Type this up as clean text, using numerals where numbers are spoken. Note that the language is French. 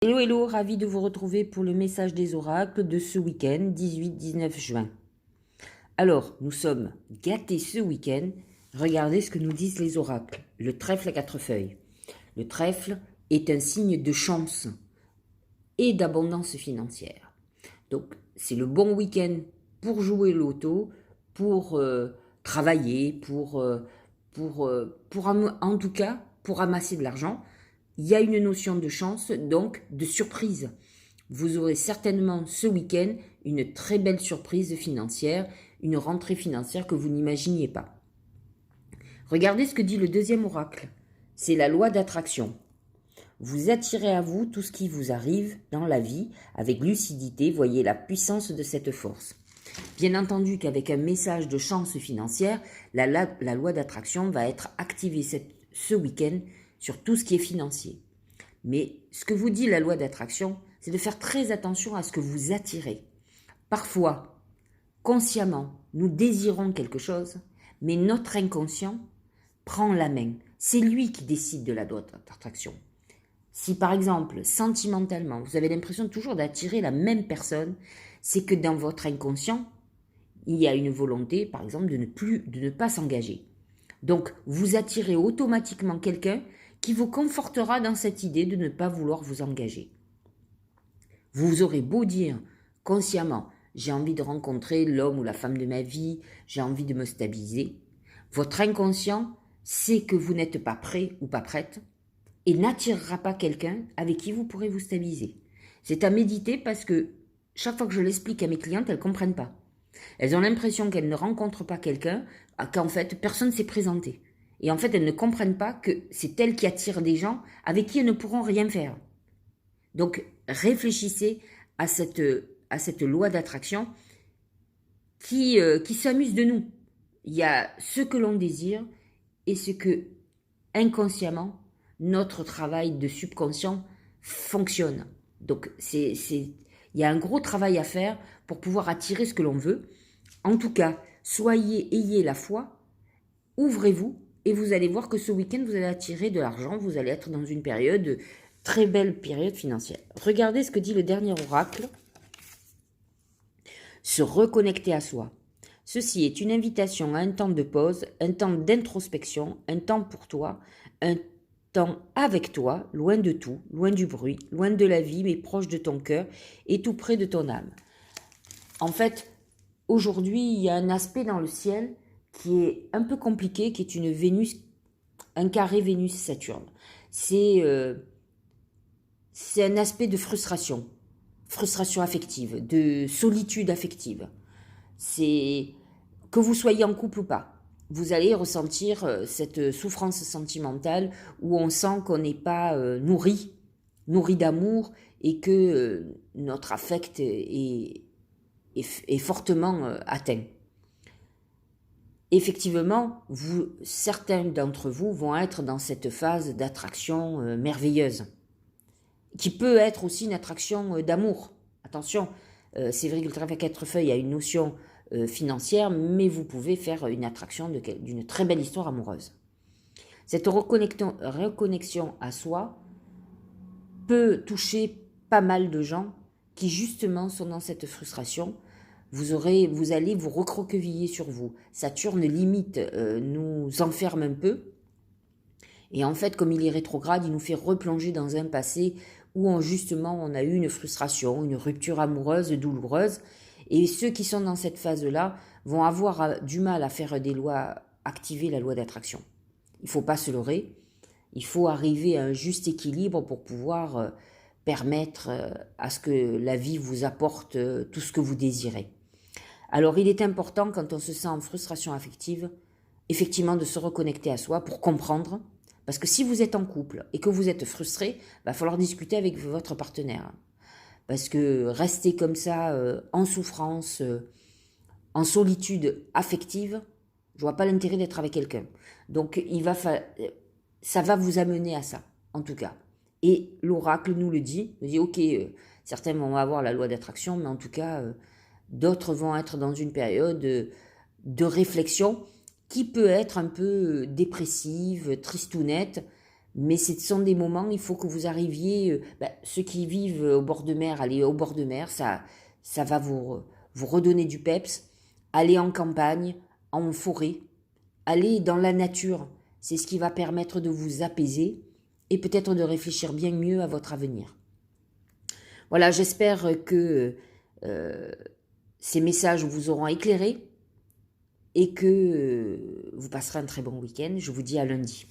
Hello, hello, ravi de vous retrouver pour le message des oracles de ce week-end, 18-19 juin. Alors, nous sommes gâtés ce week-end. Regardez ce que nous disent les oracles. Le trèfle à 4 feuilles. Le trèfle est un signe de chance et d'abondance financière. Donc, c'est le bon week-end pour jouer l'auto, pour travailler, en tout cas, pour amasser de l'argent. Il y a une notion de chance, donc de surprise. Vous aurez certainement ce week-end une très belle surprise financière, une rentrée financière que vous n'imaginiez pas. Regardez ce que dit le deuxième oracle. C'est la loi d'attraction. Vous attirez à vous tout ce qui vous arrive dans la vie avec lucidité. Voyez la puissance de cette force. Bien entendu qu'avec un message de chance financière, la loi d'attraction va être activée ce week-end sur tout ce qui est financier. Mais ce que vous dit la loi d'attraction, c'est de faire très attention à ce que vous attirez. Parfois, consciemment, nous désirons quelque chose, mais notre inconscient prend la main. C'est lui qui décide de la loi d'attraction. Si par exemple, sentimentalement, vous avez l'impression toujours d'attirer la même personne, c'est que dans votre inconscient, il y a une volonté, par exemple, de ne pas s'engager. Donc, vous attirez automatiquement quelqu'un qui vous confortera dans cette idée de ne pas vouloir vous engager. Vous aurez beau dire consciemment, j'ai envie de rencontrer l'homme ou la femme de ma vie, j'ai envie de me stabiliser, votre inconscient sait que vous n'êtes pas prêt ou pas prête et n'attirera pas quelqu'un avec qui vous pourrez vous stabiliser. C'est à méditer parce que chaque fois que je l'explique à mes clientes, elles ne comprennent pas. Elles ont l'impression qu'elles ne rencontrent pas quelqu'un, qu'en fait, personne ne s'est présenté. Et en fait, elles ne comprennent pas que c'est elles qui attirent des gens avec qui elles ne pourront rien faire. Donc, réfléchissez à cette loi d'attraction qui s'amuse de nous. Il y a ce que l'on désire et ce que, inconsciemment, notre travail de subconscient fonctionne. Donc, il y a un gros travail à faire pour pouvoir attirer ce que l'on veut. En tout cas, ayez la foi, ouvrez-vous et vous allez voir que ce week-end, vous allez attirer de l'argent, vous allez être dans une très belle période financière. Regardez ce que dit le dernier oracle. Se reconnecter à soi. Ceci est une invitation à un temps de pause, un temps d'introspection, un temps pour toi, un temps avec toi, loin de tout, loin du bruit, loin de la vie, mais proche de ton cœur et tout près de ton âme. En fait, aujourd'hui, il y a un aspect dans le ciel qui est un peu compliqué, qui est une Vénus, un carré Vénus-Saturne. C'est un aspect de frustration affective, de solitude affective. C'est que vous soyez en couple ou pas, vous allez ressentir cette souffrance sentimentale où on sent qu'on n'est pas nourri d'amour et que notre affect est fortement atteint. Effectivement, certains d'entre vous vont être dans cette phase d'attraction merveilleuse, qui peut être aussi une attraction d'amour. Attention, c'est vrai que le trèfle à 4 feuilles a une notion financière, mais vous pouvez faire une attraction d'une très belle histoire amoureuse. Cette reconnexion à soi peut toucher pas mal de gens qui justement sont dans cette frustration. Vous allez vous recroqueviller sur vous. Saturne limite nous enferme un peu. Et en fait, comme il est rétrograde, il nous fait replonger dans un passé où justement on a eu une frustration, une rupture amoureuse douloureuse. Et ceux qui sont dans cette phase-là vont avoir du mal à faire activer la loi d'attraction. Il ne faut pas se leurrer. Il faut arriver à un juste équilibre pour pouvoir permettre à ce que la vie vous apporte tout ce que vous désirez. Alors il est important, quand on se sent en frustration affective, effectivement de se reconnecter à soi pour comprendre. Parce que si vous êtes en couple et que vous êtes frustré, il va falloir discuter avec votre partenaire. Parce que rester comme ça, en souffrance, en solitude affective, je vois pas l'intérêt d'être avec quelqu'un. Donc ça va vous amener à ça, en tout cas. Et l'oracle nous le dit, ok, certains vont avoir la loi d'attraction, mais en tout cas, d'autres vont être dans une période de réflexion qui peut être un peu dépressive, tristounette, Mais ce sont des moments, il faut que vous arriviez, ceux qui vivent au bord de mer, allez au bord de mer, ça va vous redonner du peps. Allez en campagne, en forêt, allez dans la nature. C'est ce qui va permettre de vous apaiser et peut-être de réfléchir bien mieux à votre avenir. Voilà, j'espère que ces messages vous auront éclairé et que vous passerez un très bon week-end. Je vous dis à lundi.